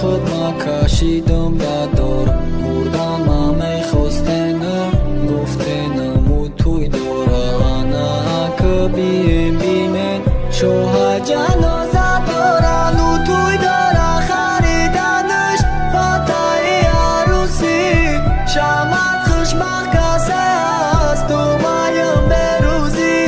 خدمه کشیدم در دار بردن ممه خواستنه گفتنم و توی دارانه که بیم بیمن شوهر جنازه دارن و توی داره خریدنش فتای عروسی شمت خوشبخت کسی هست دومایم بروزی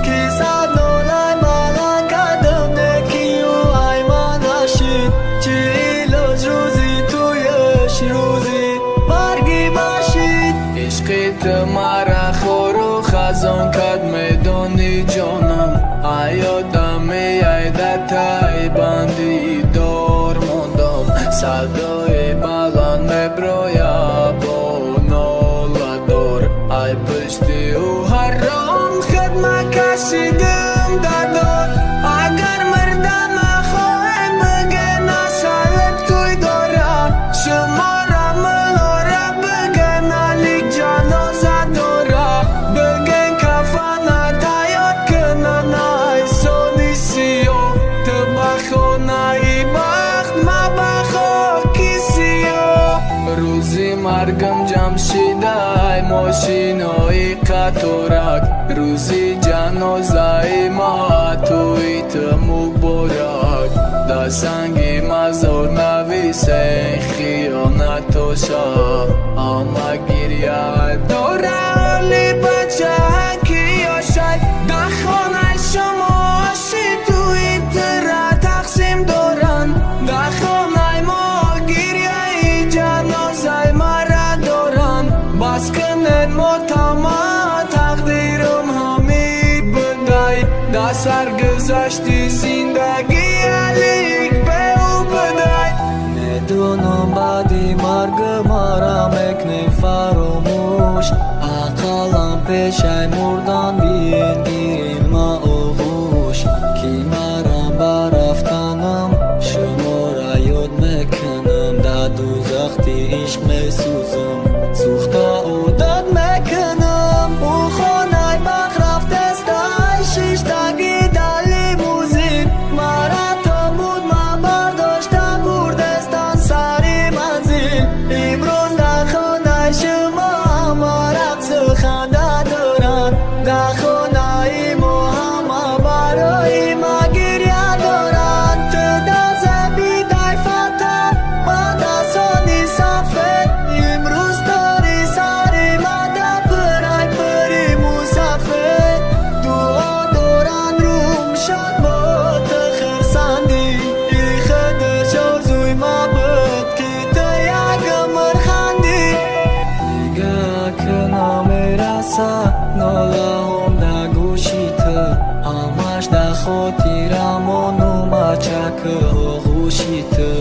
کی صد نولای ملن کدم نکی و ایمان هشید چی ایلوز روزی تویش روزی برگی باشید عشقیت مرا خور و خزان کد میدونی جانم ایادم ایدتای بندی دار موندم صدای بلند مبرویا با ناله دار ای پشتی و حرام خدمه کشیدم در دار اگر مردم خواهیم بگه نسلت توی داره شما را ملاره بگه نلیک جنازه داره بگن کفن تیار کنن ای سونی سیو تو بخونه ای بخت ما بخوا کسیو روزی مرگم جمشیده ای ماشینای قطورک روزی جنازه ما توی تموک برک در سنگی مزار نویسه خیانت و شا اما گریه داره علی بچه هنکی یاشد در خانه شما هاشی توی تره تقسیم دارن در خانه ما گریه ای جنازه مرا دارن بس کنن مطمع تقدیرم همی بدای در سرگذشتی زندگی علیک به او بدای ندونم بعدی مرگ مرا مکنه فراموش عقلم پیشه مردن بین گیرین ما آغوش کی مرا برفتنم شما را یاد میکنم در دوزختی عشق میسوزم سوخته او داد میکنم او خانه بخ رفتستای شیشتگی در لیموزین مرا تا بود ما برداشته بردستان سری منزل امروز در خانه شما ما رقص خنده دارن در خانه ما همه برای ما گریه دارن تو دست بیدای فتح ما دستانی سفر امروز داری سری مده پرای پری مسافر دعا دارن روم شد با تخرسندی ای خدش آزوی ما بود که تو یک مرخندی دیگه که نمیرسه ناله هم در گوشی تو همش در خاطرم و نومچک آغوشی تو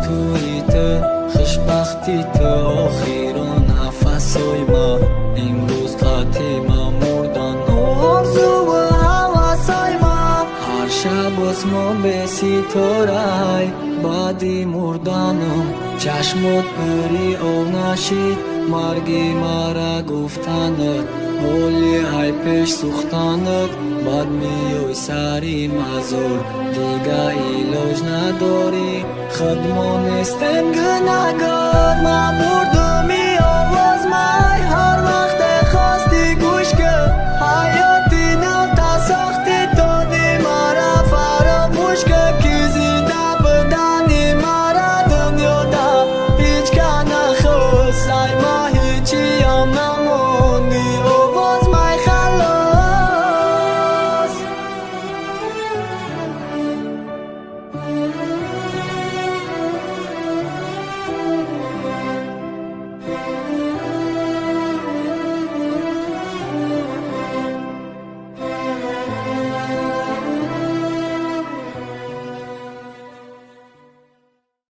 توی تو خوشبختی تو آخیران نفسای ما امروز قطعی ما مردن آرزو و حواسای ما هر شب اسمان به ستاره بعدی مردنم چشمت پری او نشید مرگی مرا گفتنت مولی های پیش سوختنت بعد میوی سری مزور دیگه ایلاج نداری خدمانستم گناهگار ما بردم